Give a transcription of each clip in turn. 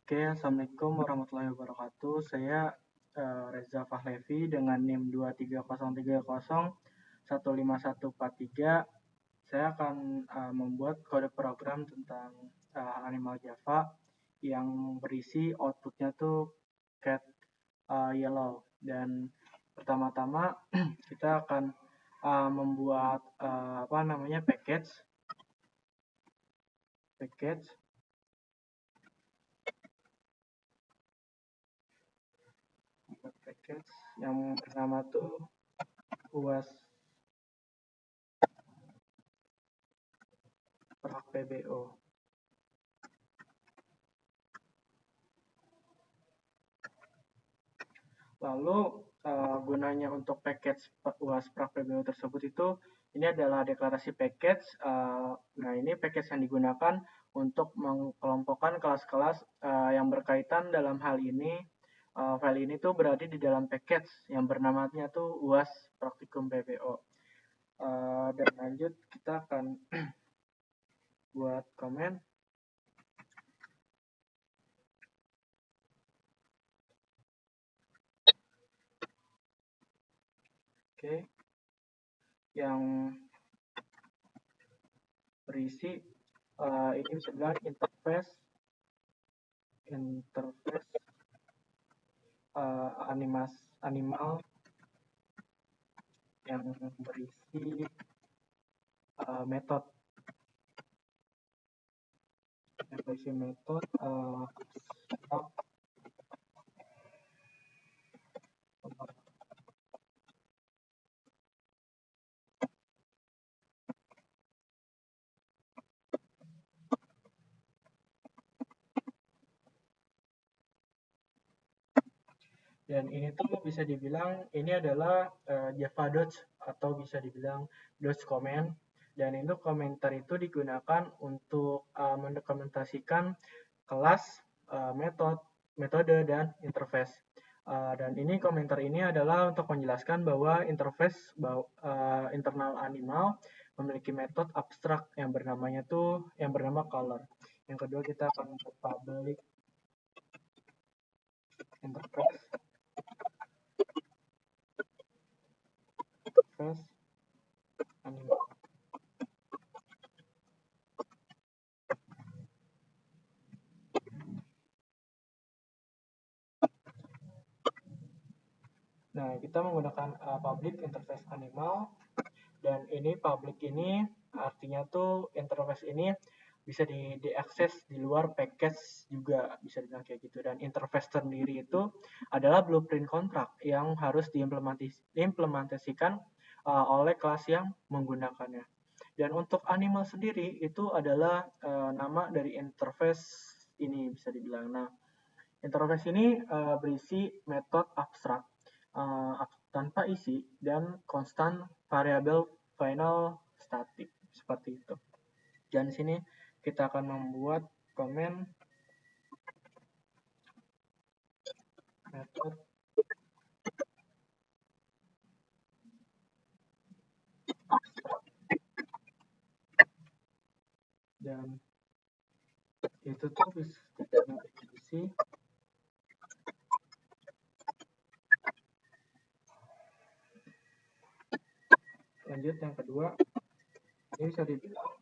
Oke, Assalamualaikum warahmatullahi wabarakatuh. Saya Reza Fahlevi dengan NIM 23030151143. Saya akan membuat kode program tentang animal Java yang berisi outputnya tuh cat yellow. Dan pertama-tama kita akan membuat package yang pertama tuh UAS PBO. Lalu gunanya untuk package UAS PBO tersebut itu ini adalah deklarasi package. Nah, ini package yang digunakan untuk mengelompokkan kelas-kelas yang berkaitan. Dalam hal ini file ini tuh berada di dalam package yang bernamanya tuh UAS Praktikum PBO. Dan lanjut kita akan buat komen. Oke, yang berisi ini bisa dibilang interface animal yang berisi metode dan ini tuh bisa dibilang ini adalah Java Docs atau bisa dibilang Docs comment. Dan itu komentar itu digunakan untuk mendokumentasikan kelas, metode, dan interface. Dan ini komentar ini adalah untuk menjelaskan bahwa interface internal animal memiliki metode abstrak yang bernama color. Yang kedua kita akan public interface animal. Nah, kita menggunakan public interface animal, dan ini public ini artinya tuh interface ini bisa diakses di luar package juga, bisa dibilang kayak gitu. Dan interface sendiri itu adalah blueprint kontrak yang harus diimplementasikan oleh kelas yang menggunakannya. Dan untuk animal sendiri itu adalah nama dari interface ini, bisa dibilang. Nah, interface ini berisi metode abstrak tanpa isi dan konstan variabel final static, seperti itu. Dan di sini kita akan membuat komen method abstrak, dan itu tuh bisa tidak diisi. Lanjut yang kedua, ini bisa dibilang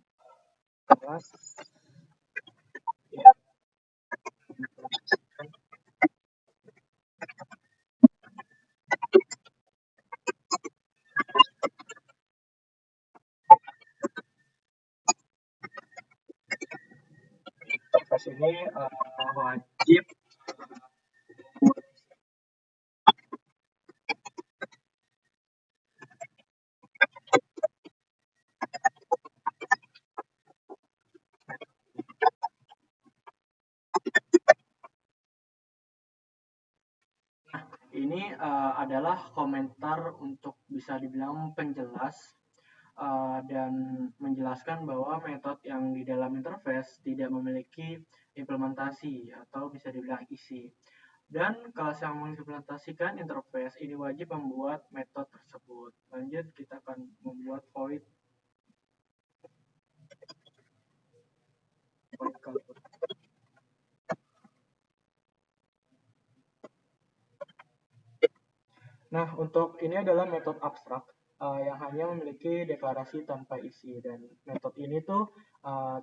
kelas ya, kelas ini wajib ini adalah komentar untuk bisa dibilang penjelas dan menjelaskan bahwa metode yang di dalam interface tidak memiliki implementasi atau bisa dibilang isi. Dan kelas yang mengimplementasikan interface ini wajib membuat metode tersebut. Lanjut, kita akan membuat void color. Nah, untuk ini adalah metode abstrak yang hanya memiliki deklarasi tanpa isi, dan metode ini tuh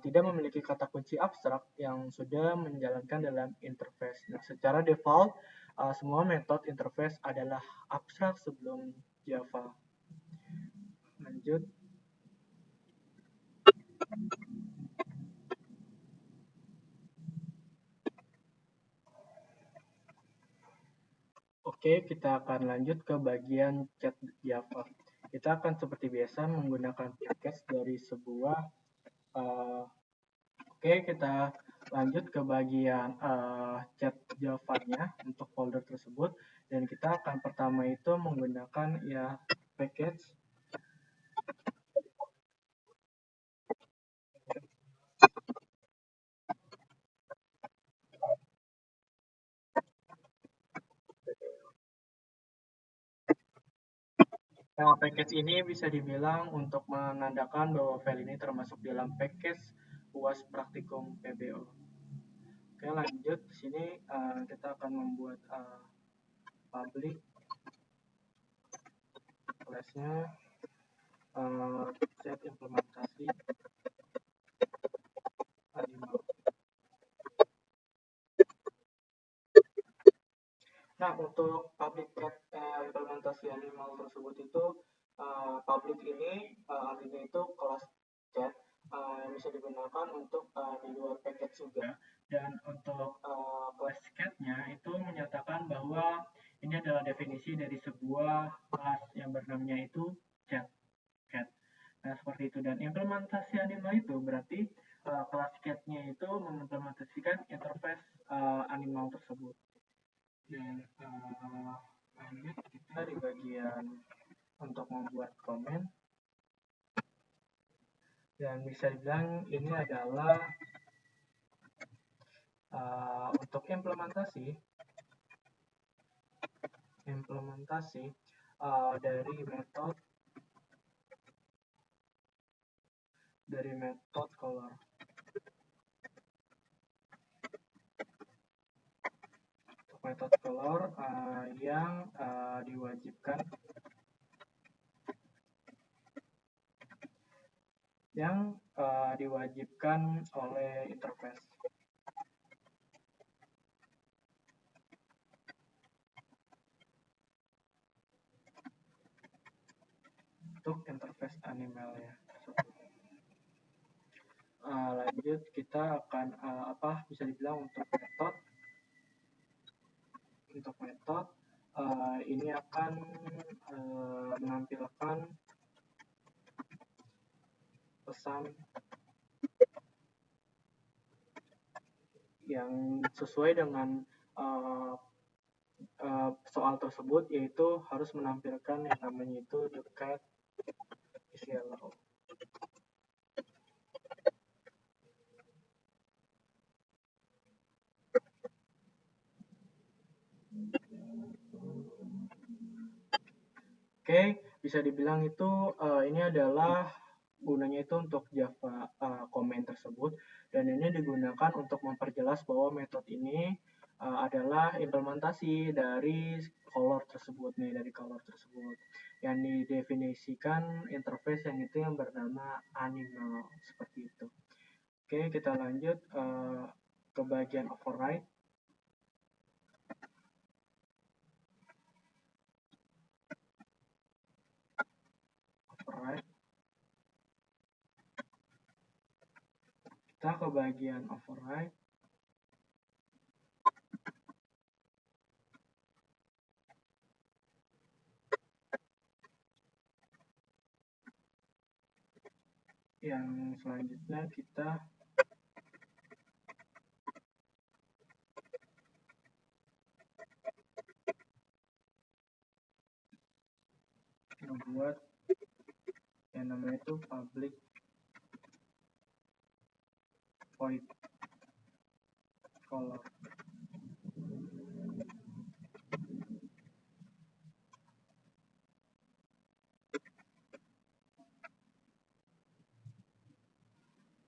tidak memiliki kata kunci abstrak yang sudah menjalankan dalam interface. Nah, secara default semua metode interface adalah abstrak sebelum Java. Lanjut. Oke, kita akan lanjut ke bagian chat Java. Kita akan seperti biasa menggunakan package dari sebuah Oke, kita lanjut ke bagian chat Java-nya untuk folder tersebut, dan kita akan pertama itu menggunakan ya package Nah, package ini bisa dibilang untuk menandakan bahwa file ini termasuk dalam package UAS Praktikum PBO. Oke, lanjut. Di sini kita akan membuat public class-nya set implementasi animal. Nah, untuk public implementasi animal tersebut itu public ini artinya itu kelas chat yang bisa digunakan untuk di luar package juga, dan untuk class cat-nya itu menyatakan bahwa ini adalah definisi dari sebuah kelas yang bernamanya itu chat cat. Nah, seperti itu, dan implementasi animal itu berarti kelas cat-nya itu mengimplementasikan interface animal tersebut. Dan lanjut kita di bagian untuk membuat komen, dan bisa dibilang ini adalah untuk implementasi dari metode color. Untuk metode color yang diwajibkan oleh interface. Untuk interface animalnya. Lanjut kita akan bisa dibilang untuk metode ini akan menampilkan pesan yang sesuai dengan soal tersebut, yaitu harus menampilkan yang namanya itu the cat is yellow. Oke, bisa dibilang itu ini adalah gunanya itu untuk Java comment tersebut, dan ini digunakan untuk memperjelas bahwa metode ini adalah implementasi dari color tersebut yang didefinisikan interface yang itu yang bernama animal, seperti itu. Oke, kita lanjut ke bagian override. Kita ke bagian override. Yang selanjutnya kita membuat yang namanya itu public void color.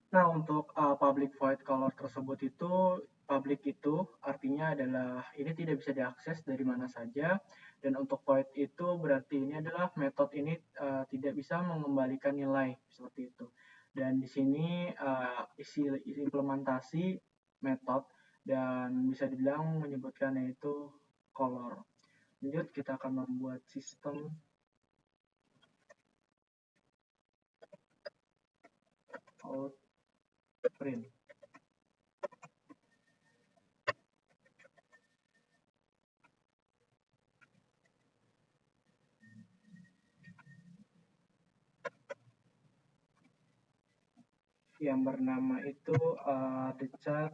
Nah, untuk public void color tersebut itu public itu artinya adalah ini tidak bisa diakses dari mana saja, dan untuk void itu berarti ini adalah metode ini tidak bisa mengembalikan nilai seperti itu. Dan di sini isi implementasi metode dan bisa dibilang menyebutkan yaitu color. Lanjut, kita akan membuat sistem out print. Yang bernama itu the chart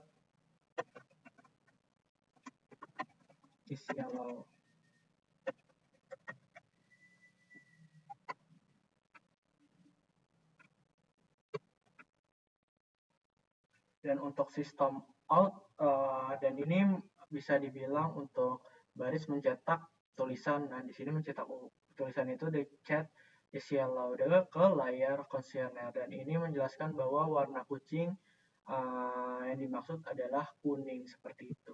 is yellow. Dan untuk sistem out dan ini bisa dibilang untuk baris mencetak tulisan. Nah, di sini mencetak tulisan itu the chat is yellow ke layar kuesioner, dan ini menjelaskan bahwa warna kucing yang dimaksud adalah kuning seperti itu.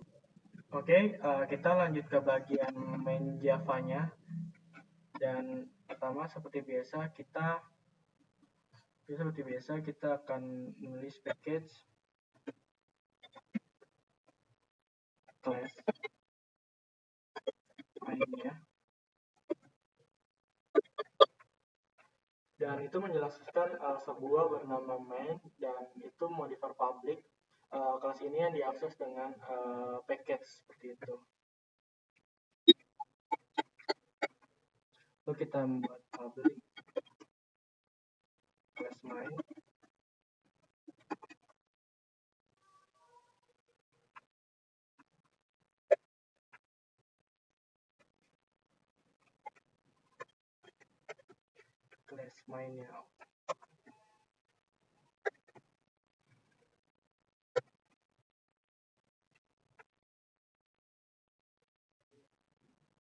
Oke, kita lanjut ke bagian main Java-nya. Dan pertama seperti biasa kita akan menulis package class mainnya, dan itu menjelaskan sebuah bernama main dan itu modifier public. Kelas ini yang diakses dengan package seperti itu. Lalu kita membuat public class main. Class mainnya.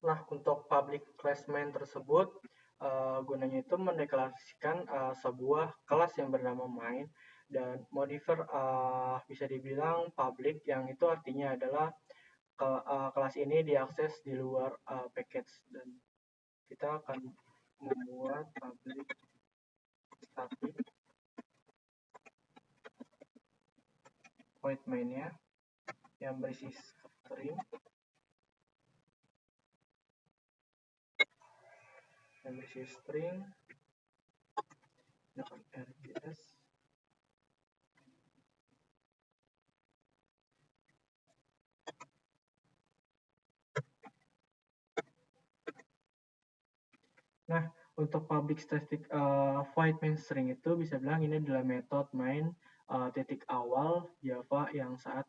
Nah, untuk public class main tersebut gunanya itu mendeklarasikan sebuah kelas yang bernama main, dan modifier bisa dibilang public, yang itu artinya adalah kelas ini diakses di luar package. Dan kita akan membuat public static void mainnya yang berisi string RGS Nah, untuk public static void main string itu bisa bilang ini adalah metode main titik awal Java yang saat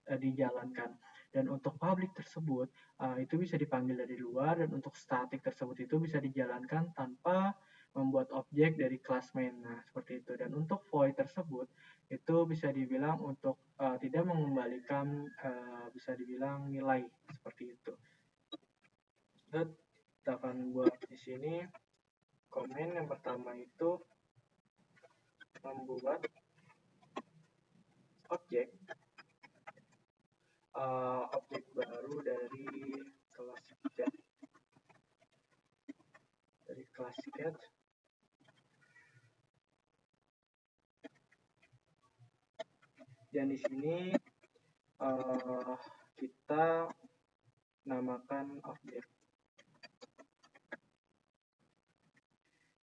dijalankan. Dan untuk public tersebut itu bisa dipanggil dari luar, dan untuk static tersebut itu bisa dijalankan tanpa membuat objek dari kelas main. Nah, seperti itu. Dan untuk void tersebut itu bisa dibilang untuk tidak mengembalikan bisa dibilang nilai seperti itu. Dan kita akan buat di sini komen yang pertama itu membuat objek baru dari kelas get dan di sini kita namakan objek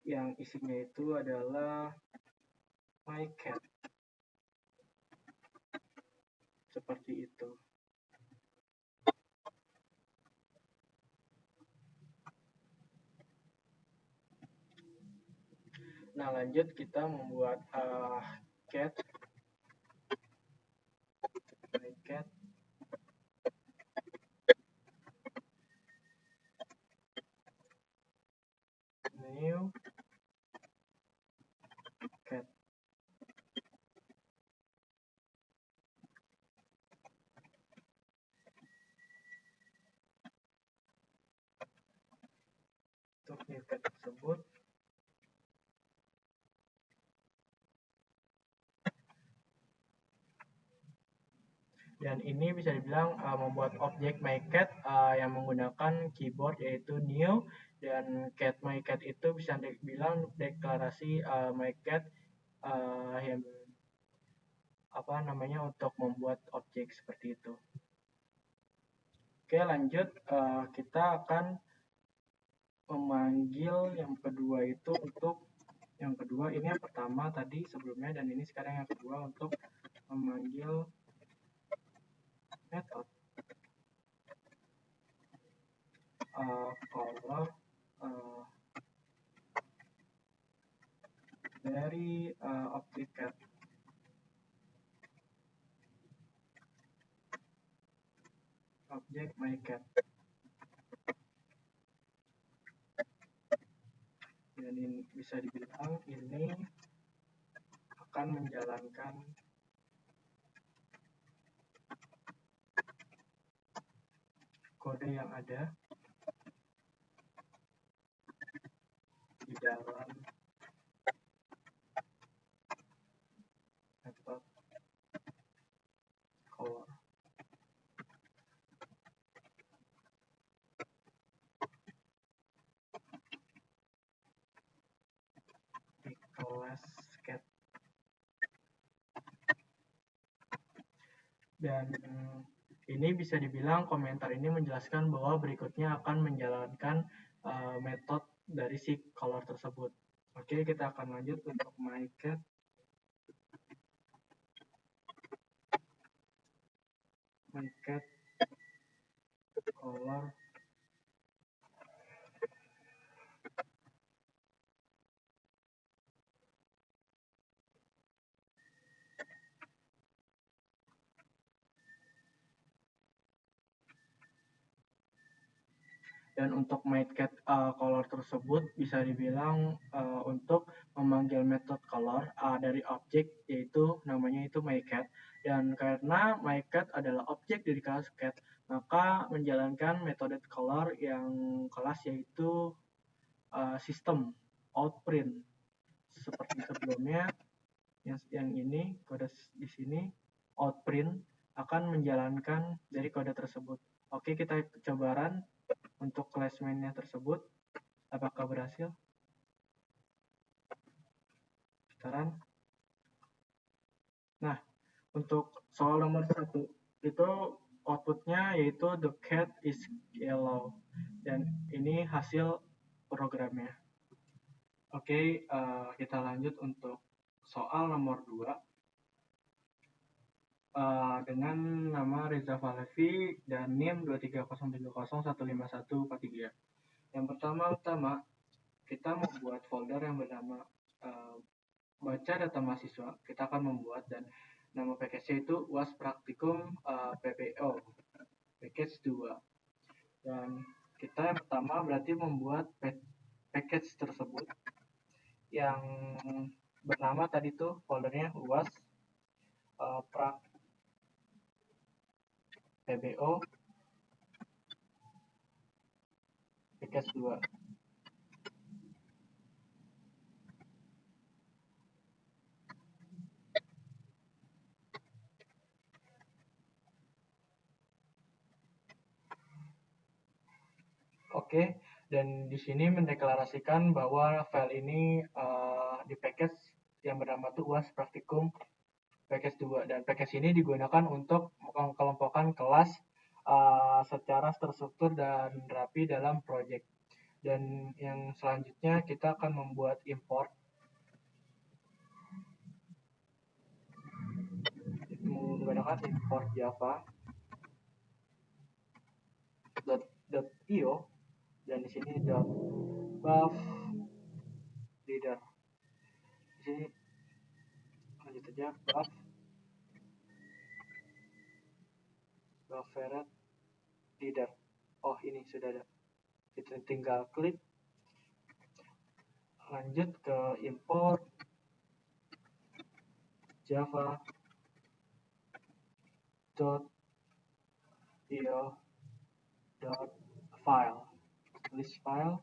yang isinya itu adalah my cat seperti itu. Nah, lanjut kita membuat cat my cat new cat. Untuk new cat tersebut Dan ini bisa dibilang membuat objek mycat yang menggunakan keyboard yaitu new, dan cat mycat itu bisa dibilang deklarasi mycat yang untuk membuat objek seperti itu. Oke, lanjut, kita akan memanggil yang kedua itu untuk yang kedua ini yang pertama tadi sebelumnya, dan ini sekarang yang kedua untuk memanggil method color dari objek cat. Objek mycat. Dan ini bisa dibilang ini akan menjalankan kode yang ada di dalam method color. Di kelas cat. Dan ini bisa dibilang komentar ini menjelaskan bahwa berikutnya akan menjalankan metode dari si color tersebut. Oke, kita akan lanjut untuk mycat. mycat color dan untuk mycat color tersebut bisa dibilang untuk memanggil metode color dari objek, yaitu namanya itu mycat, dan karena mycat adalah objek dari kelas cat, maka menjalankan metode color yang kelas yaitu sistem outprint seperti sebelumnya. Yang ini kode di sini outprint akan menjalankan dari kode tersebut. Oke, kita coba run untuk class main-nya tersebut, apakah berhasil? Kita run. Nah, untuk soal nomor 1 itu outputnya yaitu the cat is yellow, dan ini hasil programnya. Oke, kita lanjut untuk soal nomor 2 dengan nama Reza Falevi dan NIM 23070151453. Yang pertama kita membuat folder yang bernama baca data mahasiswa. Kita akan membuat, dan nama package-nya itu UAS Praktikum PPO package 2. Dan kita yang pertama berarti membuat package tersebut yang bernama tadi tuh foldernya UAS Prak PBO package 2. Oke, dan di sini mendeklarasikan bahwa file ini di package yang bernama tuh UAS Praktikum package 2, dan package ini digunakan untuk mengelompokkan kelas secara terstruktur dan rapi dalam project. Dan yang selanjutnya kita akan membuat import menggunakan import java.io, dan di sini buff leader. Di sini lanjut aja bufferet leader. Oh, ini sudah ada. Kita tinggal klik, lanjut ke import java.io.file list file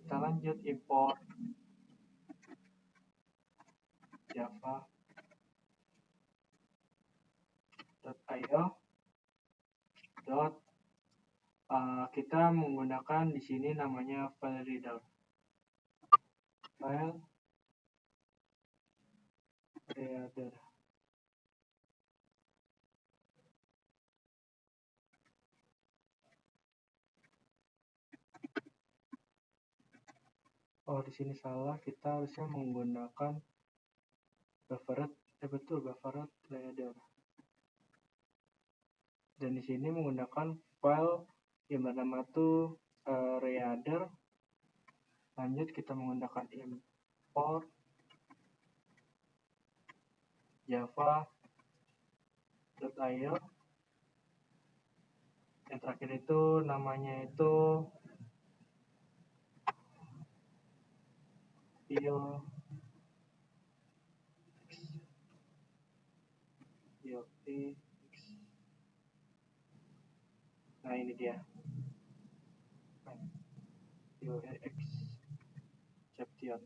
kita lanjut import java.io kita menggunakan di sini namanya file reader. Oh, di sini salah, kita harusnya menggunakan buffered reader. Dan di sini menggunakan file yang bernama itu reader. Lanjut kita menggunakan import java.io. Yang terakhir itu namanya itu IOX. Nah, ini dia. IOX Caption.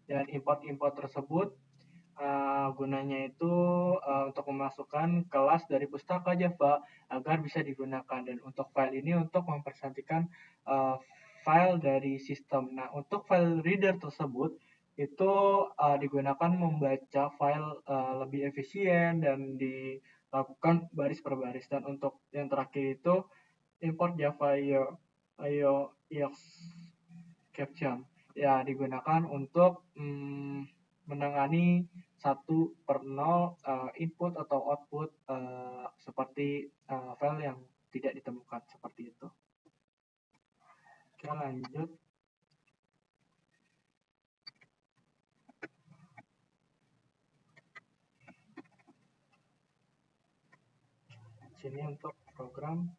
Dan import tersebut gunanya itu untuk memasukkan kelas dari pustaka Java agar bisa digunakan, dan untuk file ini untuk mempersatukan file dari sistem. Nah, untuk file reader tersebut itu digunakan membaca file lebih efisien dan dilakukan baris per baris. Dan untuk yang terakhir itu import Java IOX Caption ya digunakan untuk menangani 1/0 input atau output seperti file yang tidak ditemukan seperti itu. Oke, lanjut. Sini untuk program.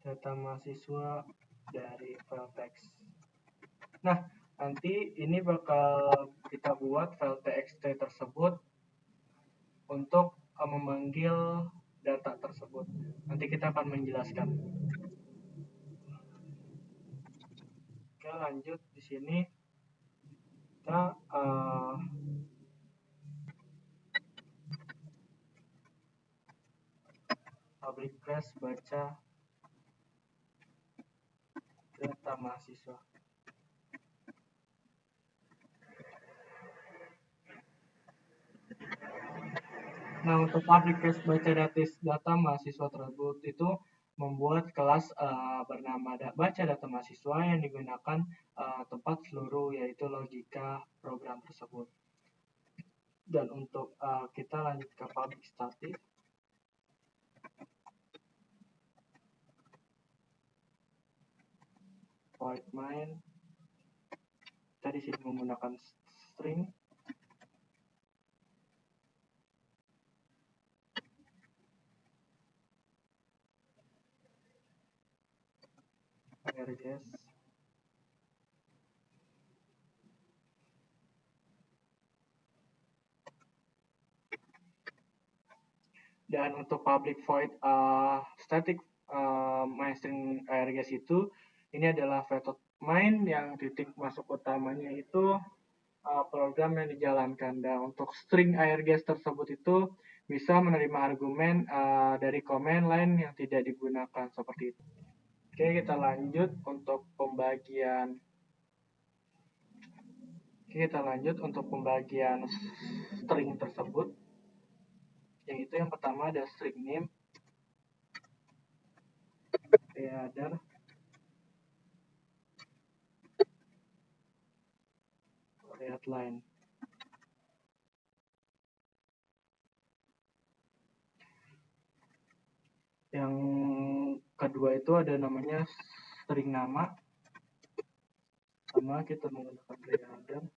Data mahasiswa dari file text. Nah, nanti ini bakal kita buat file txt tersebut untuk memanggil data tersebut. Nanti kita akan menjelaskan. Oke, lanjut. Di sini kita public press baca data mahasiswa. Nah, untuk public press baca data mahasiswa tersebut itu membuat kelas bernama baca data mahasiswa yang digunakan tempat seluruh, yaitu logika program tersebut. Dan untuk kita lanjut ke public static. Void main. Kita di sini menggunakan string. AirJS. Dan untuk public void static main string AirJS itu, ini adalah method main yang titik masuk utamanya itu program yang dijalankan. Dan untuk string AirJS tersebut itu bisa menerima argumen dari command line yang tidak digunakan seperti itu. Oke, kita lanjut untuk pembagian. String tersebut. Yang itu yang pertama ada string name, header, readline. Yang kedua itu ada namanya string nama, sama kita menggunakan reader.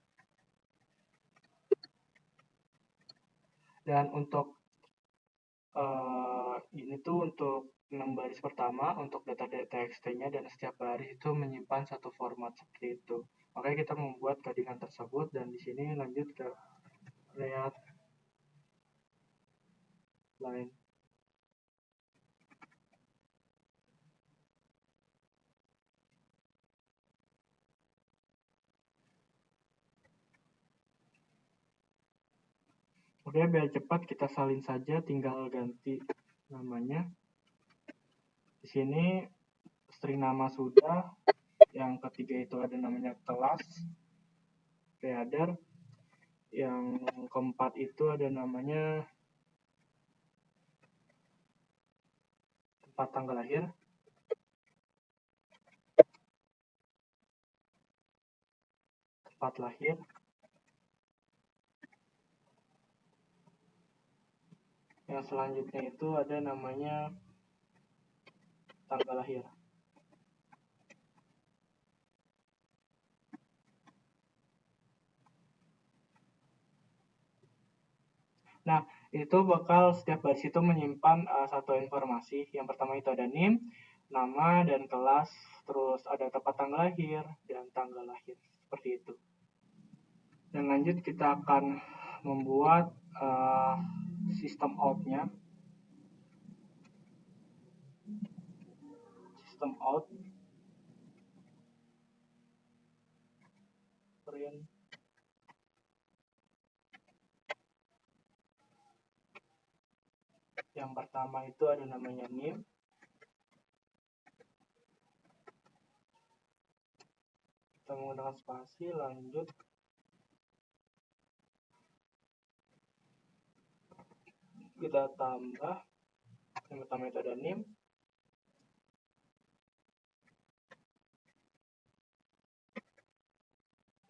Dan untuk ini tuh untuk 6 baris pertama untuk data txt-nya, dan setiap baris itu menyimpan satu format seperti itu. Makanya kita membuat codingan tersebut, dan di sini lanjut ke create line. Oke, biar cepat kita salin saja, tinggal ganti namanya. Di sini string nama sudah, yang ketiga itu ada namanya kelas reader, yang keempat itu ada namanya tempat tanggal lahir, tempat lahir, yang selanjutnya itu ada namanya tanggal lahir. Nah, itu bakal setiap baris itu menyimpan satu informasi. Yang pertama itu ada name, nama dan kelas, terus ada tempat tanggal lahir dan tanggal lahir, seperti itu. Dan lanjut kita akan membuat sistem out-nya. Sistem out print yang pertama itu ada namanya name, kita menggunakan spasi, lanjut kita tambah yang pertama itu ada name,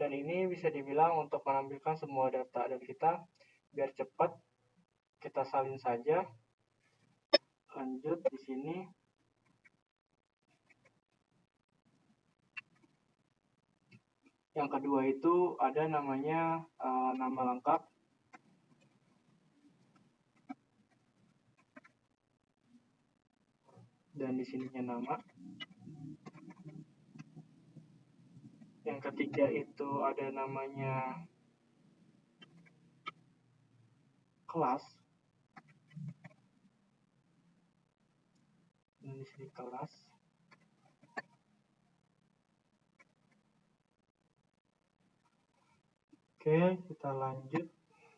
dan ini bisa dibilang untuk menampilkan semua data, dan kita biar cepat kita salin saja. Lanjut di sini yang kedua itu ada namanya nama lengkap, dan di sininya nama. Yang ketiga itu ada namanya kelas, dan di sini kelas. Oke, kita lanjut.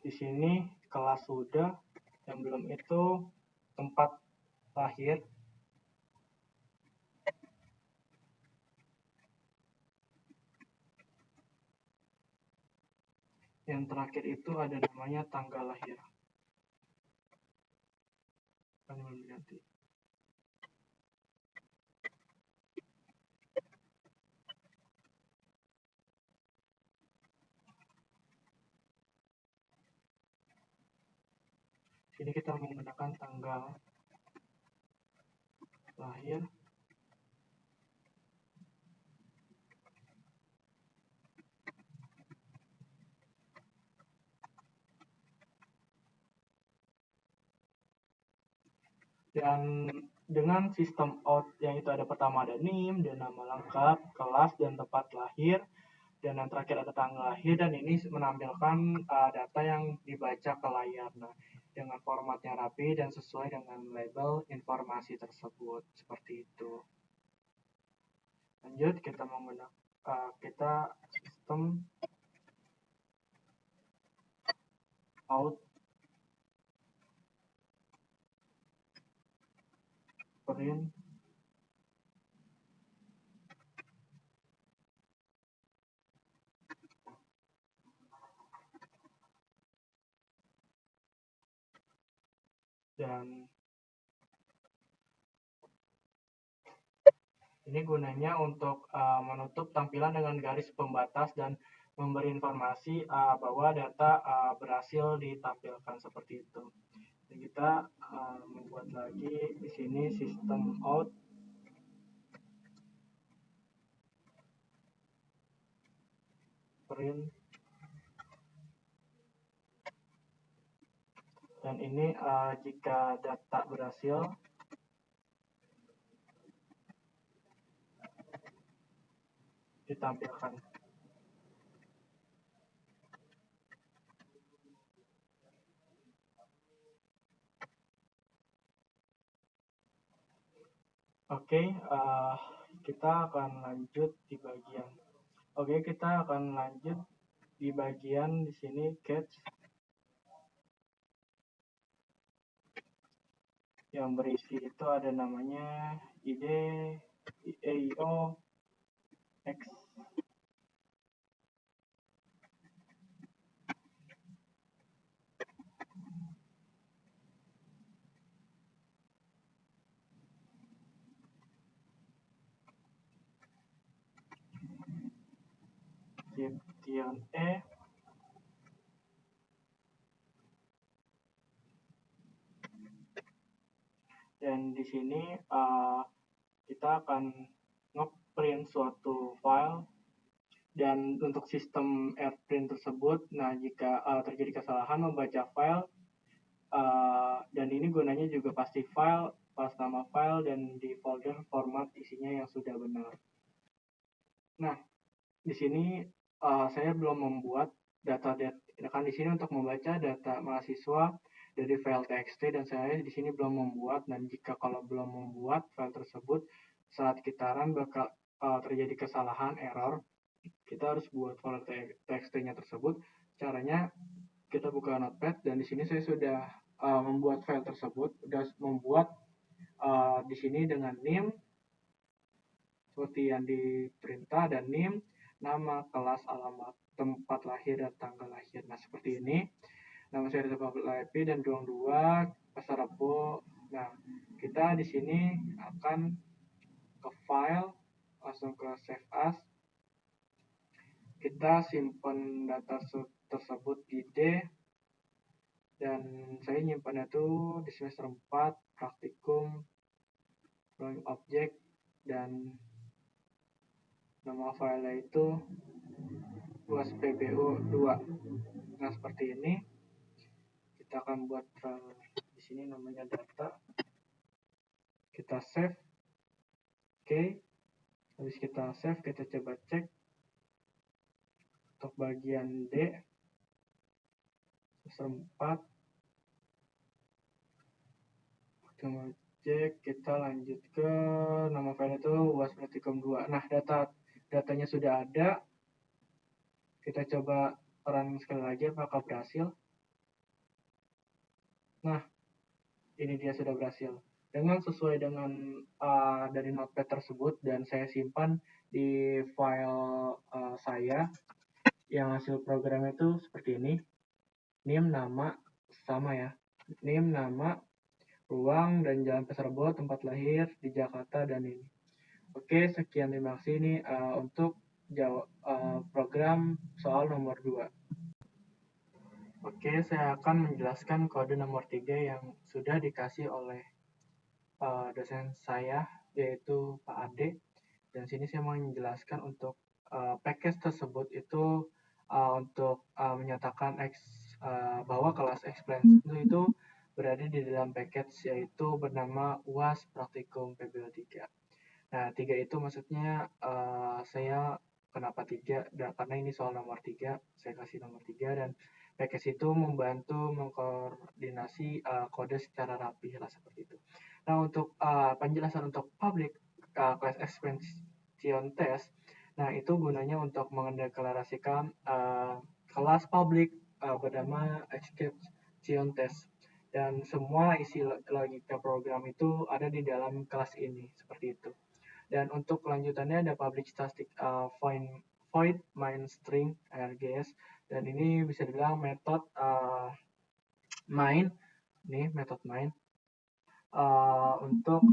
Di sini kelas sudah, yang belum itu tempat lahir. Yang terakhir itu ada namanya tanggal lahir. Kan belum diganti. Sini kita menggunakan tanggal lahir. Dan dengan sistem out yang itu ada pertama ada name dan nama lengkap, kelas dan tempat lahir, dan yang terakhir ada tanggal lahir, dan ini menampilkan data yang dibaca ke layar. Nah, dengan formatnya rapi dan sesuai dengan label informasi tersebut, seperti itu. Lanjut kita menggunakan kita sistem out print dan ini gunanya untuk menutup tampilan dengan garis pembatas dan memberi informasi bahwa data berhasil ditampilkan, seperti itu. Dan kita membuat lagi di sini sistem out print, Dan ini jika data berhasil, ditampilkan. Oke, kita akan lanjut di bagian. Kita akan lanjut di bagian di sini catch yang berisi itu ada namanya id EIO X. Kemudian dan di sini kita akan nge-print suatu file, dan untuk sistem AirPrint tersebut, nah jika terjadi kesalahan membaca file, dan ini gunanya juga pasti file, pas nama file, dan di folder format isinya yang sudah benar. Nah, di sini saya belum membuat data kan di sini untuk membaca data mahasiswa dari file txt, dan saya di sini belum membuat. Dan jika kalau belum membuat file tersebut, saat kita run bakal terjadi kesalahan error. Kita harus buat file txt-nya tersebut. Caranya kita buka Notepad, dan di sini saya sudah membuat file tersebut, sudah membuat di sini dengan name seperti yang diperintah, dan name, nama, kelas, alamat, tempat lahir, dan tanggal lahir. Nah, seperti ini. Nama saya Reza Pablo IP dan ruang 2 Pasar Rebo. Nah, kita di sini akan ke file, langsung ke save as. Kita simpan data tersebut di D, dan saya nyimpannya itu di semester 4 praktikum drawing object, dan nama filenya itu UAS PBU 2. Nah, seperti ini. Kita akan buat file di sini namanya data. Kita save. Oke. Habis kita save, kita coba cek untuk bagian D semester 4. Coba cek, kita lanjut ke nama file itu UAS praktikum 2. Nah, datanya sudah ada. Kita coba run sekali lagi apakah berhasil. Nah, ini dia sudah berhasil. Dengan sesuai dengan dari notepad tersebut, dan saya simpan di file saya yang hasil program itu seperti ini. Name, nama, sama ya. Name, nama, ruang, dan Jalan Pasar Rebo, tempat lahir di Jakarta, dan ini. Oke, sekian, terima kasih ini untuk program soal nomor 2. Oke, saya akan menjelaskan kode nomor 3 yang sudah dikasih oleh dosen saya, yaitu Pak Ade. Dan sini saya mau menjelaskan untuk package tersebut itu untuk menyatakan bahwa kelas explain itu berada di dalam package, yaitu bernama UAS Praktikum PBL 3. Nah, 3 itu maksudnya saya kenapa 3? Karena ini soal nomor 3, saya kasih nomor 3, dan package itu membantu mengkoordinasi kode secara rapi lah, seperti itu. Nah, untuk penjelasan untuk public class expansion test, nah itu gunanya untuk mendeklarasikan kelas public bernama expansion test, dan semua isi logika program itu ada di dalam kelas ini, seperti itu. Dan untuk kelanjutannya ada public static void main string RGS, dan ini bisa dibilang metode main, ini metode main untuk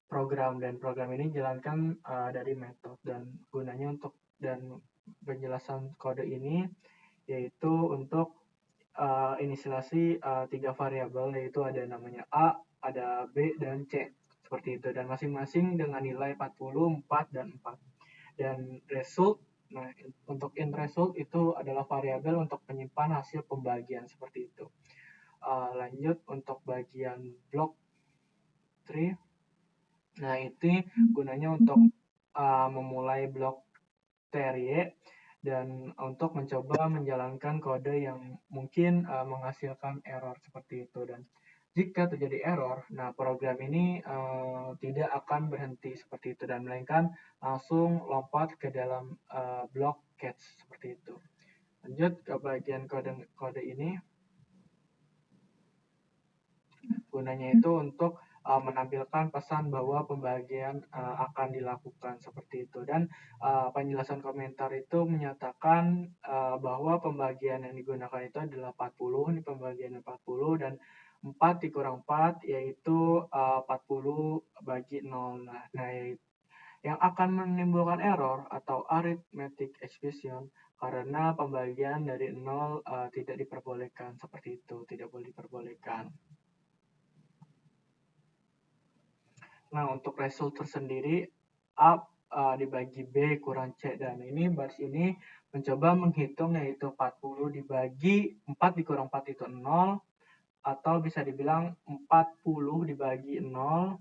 program, dan program ini dijalankan dari metode, dan gunanya untuk dan penjelasan kode ini yaitu untuk inisialisasi 3 variabel, yaitu ada namanya A, ada B, dan C, seperti itu, dan masing-masing dengan nilai 40, 4, dan 4. Dan result, nah untuk in result itu adalah variabel untuk penyimpan hasil pembagian, seperti itu. lanjut untuk bagian block tree. Nah, itu gunanya untuk memulai blok TRY dan untuk mencoba menjalankan kode yang mungkin menghasilkan error seperti itu. Dan jika terjadi error, nah program ini tidak akan berhenti seperti itu dan melainkan langsung lompat ke dalam blok catch seperti itu. Lanjut ke bagian kode ini. Gunanya itu untuk menampilkan pesan bahwa pembagian akan dilakukan seperti itu. Dan penjelasan komentar itu menyatakan bahwa pembagian yang digunakan itu adalah 40, ini pembagian 40 dan 4 dikurang 4 yaitu 40 bagi 0. Nah, yang akan menimbulkan error atau arithmetic expression karena pembagian dari 0 tidak diperbolehkan seperti itu, tidak boleh diperbolehkan. Nah, untuk result tersendiri, A dibagi B kurang C. Dan ini baris ini mencoba menghitung yaitu 40 dibagi 4 dikurang 4 itu 0. Atau bisa dibilang 40 dibagi 0.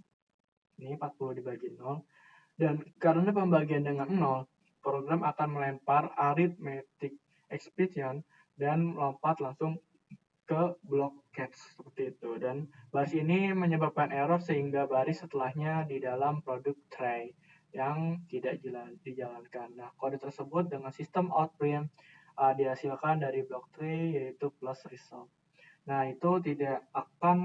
Ini 40 dibagi 0. Dan karena pembagian dengan 0, program akan melempar arithmetic expression dan melompat langsung ke blok catch seperti itu. Dan baris ini menyebabkan error sehingga baris setelahnya di dalam produk tray yang tidak dijalankan. Nah, kode tersebut dengan sistem outprint dihasilkan dari blok tray yaitu plus result. Nah, itu tidak akan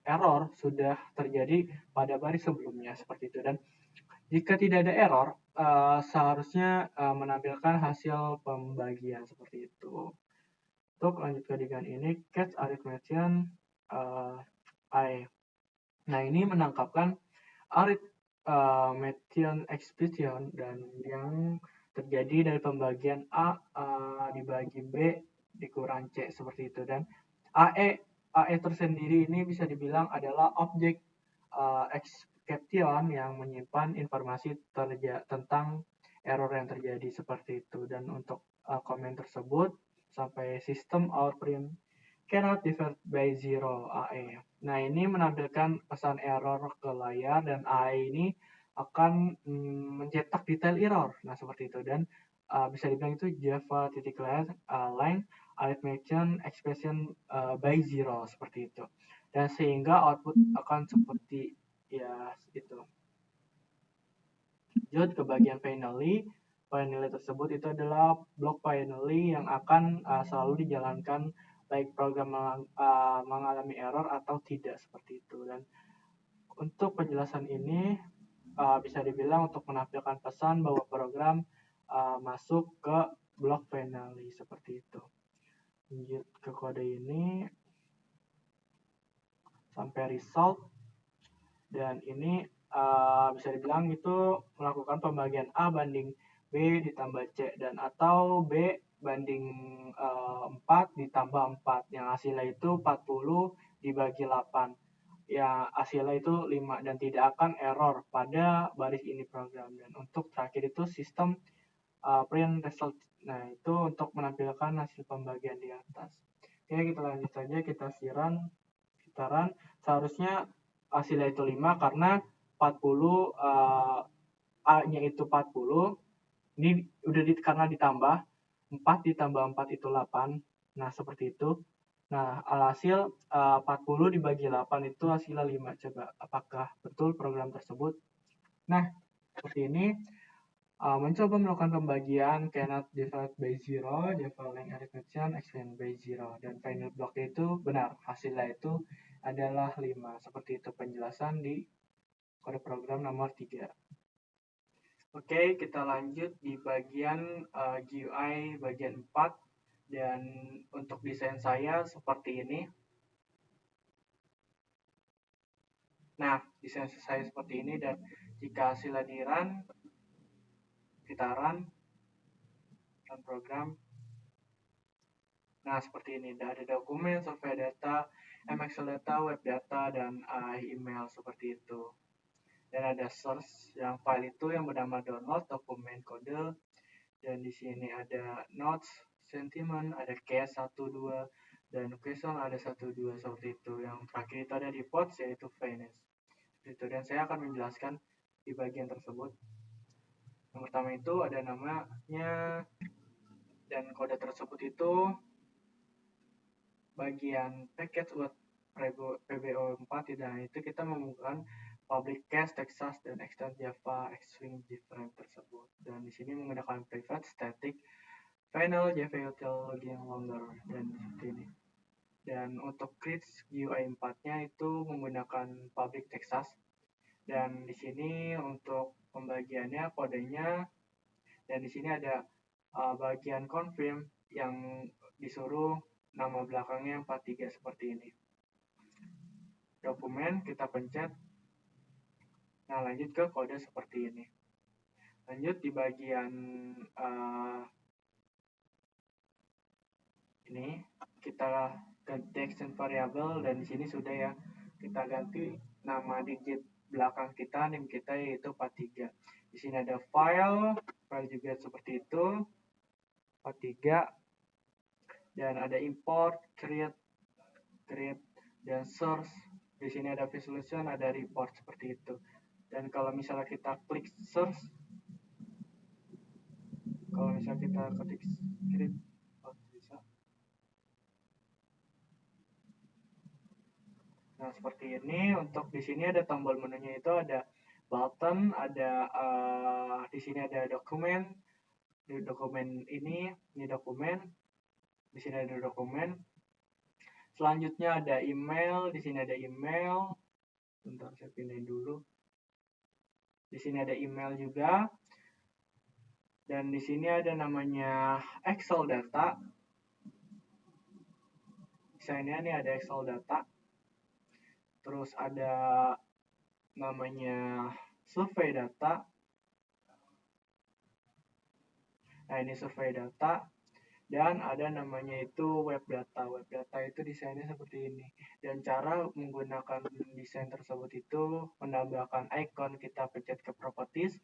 error sudah terjadi pada baris sebelumnya seperti itu. Dan jika tidak ada error, seharusnya menampilkan hasil pembagian seperti itu. Untuk lanjut ke dengan ini, catch arithmetic I. Nah, ini menangkapkan arithmetic expression dan yang terjadi dari pembagian A dibagi B dikurang C seperti itu. Dan AE tersendiri ini bisa dibilang adalah objek exception yang menyimpan informasi tentang error yang terjadi seperti itu. Dan untuk komen tersebut sampai system outprint cannot divide by 0 AE. Nah, ini menampilkan pesan error ke layar dan AE ini akan mencetak detail error. Nah, seperti itu. Dan bisa dibilang itu Java line arithmetic expression by 0 seperti itu. Dan sehingga output akan seperti ya itu. Lanjut ke bagian finally. Finally tersebut itu adalah blok finally yang akan selalu dijalankan baik program mengalami error atau tidak seperti itu. Dan untuk penjelasan ini bisa dibilang untuk menampilkan pesan bahwa program masuk ke blok finally seperti itu. Lanjut ke kode ini sampai result. Dan ini bisa dibilang itu melakukan pembagian A banding B ditambah C dan atau B banding 4 ditambah 4 yang hasilnya itu 40 dibagi 8 ya hasilnya itu 5 dan tidak akan error pada baris ini program. Dan untuk terakhir itu sistem print result. Nah, itu untuk menampilkan hasil pembagian di atas. Oke, kita lanjut saja, kita sitaran. Seharusnya hasilnya itu 5 karena 40 A-nya itu 40. Ini udah karena ditambah 4 ditambah 4 itu 8. Nah, seperti itu. Nah, alhasil 40 dibagi 8 itu hasilnya 5. Coba apakah betul program tersebut? Nah, seperti ini. Mencoba melakukan pembagian cannot divide by 0, defining arithmetic explained by 0. Dan final block itu benar, hasilnya itu adalah 5. Seperti itu penjelasan di kode program nomor 3. Oke, kita lanjut di bagian GUI bagian 4. Dan untuk desain saya seperti ini. Nah, desain saya seperti ini dan jika hasilnya di run, kita run program. Nah, seperti ini. Ada dokumen, survei data, MXL data, web data, dan email seperti itu. Dan ada source yang file itu yang bernama download, dokumen kode. Dan di sini ada notes, sentiment, ada case 1, 2, Dan question ada 1, 2 seperti itu. Yang terakhir itu ada reports, yaitu finance. Itu, dan saya akan menjelaskan di bagian tersebut. Yang pertama itu ada namanya, dan kode tersebut itu bagian package buat PBO4 dan itu kita menggunakan public cast, Texas, dan extend Java Xstring JFrame tersebut. Dan di sini menggunakan private, static, final, Java utility yang longer, dan seperti ini. Dan untuk create GUI 4-nya itu menggunakan public Texas. Dan di sini untuk pembagiannya kodenya, dan di sini ada bagian confirm yang disuruh nama belakangnya 43 seperti ini. Dokumen kita pencet. Nah, lanjut ke kode seperti ini. Lanjut di bagian ini kita ganti extend variable, dan di sini sudah ya, kita ganti nama digit belakang kita, name kita yaitu 43. Di sini ada file juga seperti itu 43, dan ada import, create, dan source. Di sini ada visualization, ada report seperti itu. Dan kalau misalnya kita klik search, kalau misalnya kita ketik script, bisa. Nah, seperti ini. Untuk di sini ada tombol menunya itu ada button, ada di sini ada dokumen. Di dokumen ini dokumen. Di sini ada dokumen. Selanjutnya ada email, di sini ada email. Bentar, saya pindahin dulu. Di sini ada email juga. Dan di sini ada namanya Excel data. Misalnya ini ada Excel data. Terus ada namanya survei data. Nah, ini survei data. Dan ada namanya itu web data. Web data itu desainnya seperti ini. Dan cara menggunakan desain tersebut itu menambahkan icon, kita pencet ke properties.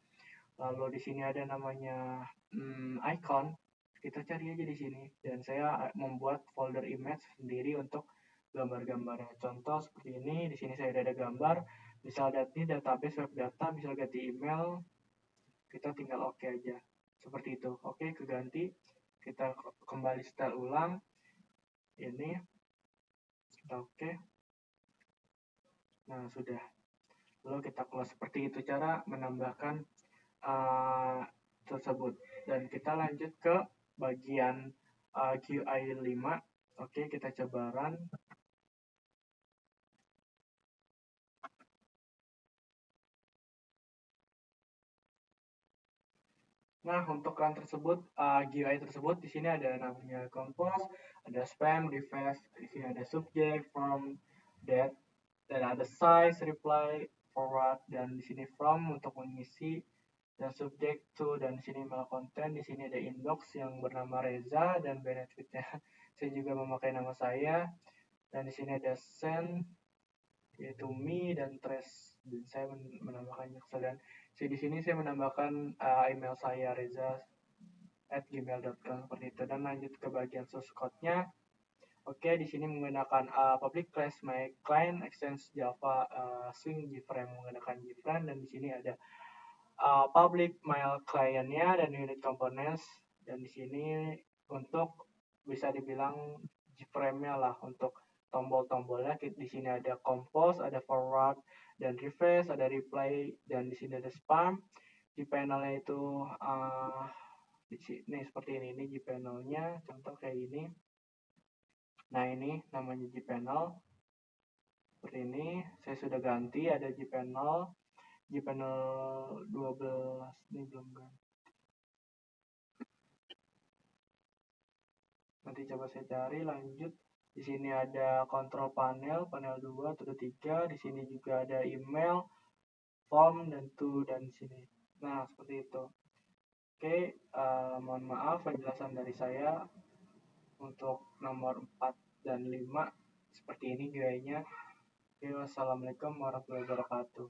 Lalu di sini ada namanya icon. Kita cari aja di sini. Dan saya membuat folder image sendiri untuk gambar-gambarnya. Contoh seperti ini. Di sini saya ada gambar. Misal ini database web data, misal ganti email, kita tinggal oke aja. Seperti itu. Oke, keganti. Kita kembali setel ulang. Ini kita oke. Nah, sudah. Lalu kita close. Seperti itu cara menambahkan tersebut. Dan kita lanjut ke bagian GUI 5. Oke, kita coba run. Nah, untuk run tersebut, GUI tersebut di sini ada namanya compose, ada spam, refresh, di sini ada subject, from, that, dan ada size, reply, forward, dan di sini from untuk mengisi, dan subject to, dan di sini mail content. Di sini ada inbox yang bernama Reza, dan benefitnya saya juga memakai nama saya, dan di sini ada send, yaitu me, dan trace, dan saya menambahkan dan di sini saya menambahkan email saya reza@gmail.com seperti itu. Dan lanjut ke bagian source code-nya. Oke, di sini menggunakan public class my client extends Java Swing JFrame menggunakan JFrame, dan di sini ada public mail client-nya dan unit components, dan di sini untuk bisa dibilang JFrame-nya lah untuk tombol-tombolnya. Di sini ada compose, ada forward, dan refresh, ada reply, dan di sini ada spam. Di panelnya itu di sini seperti ini Gpanel-nya, contoh kayak ini. Nah, ini namanya Gpanel. Seperti ini, saya sudah ganti, ada Gpanel 12 ini belum ganti. Nanti coba saya cari. Lanjut. Di sini ada control panel 2, atau 3. Di sini juga ada email, form, dan to, dan di sini. Nah, seperti itu. Oke, mohon maaf penjelasan dari saya untuk nomor 4 dan 5 seperti ini GUI-nya. Oke, wassalamualaikum warahmatullahi wabarakatuh.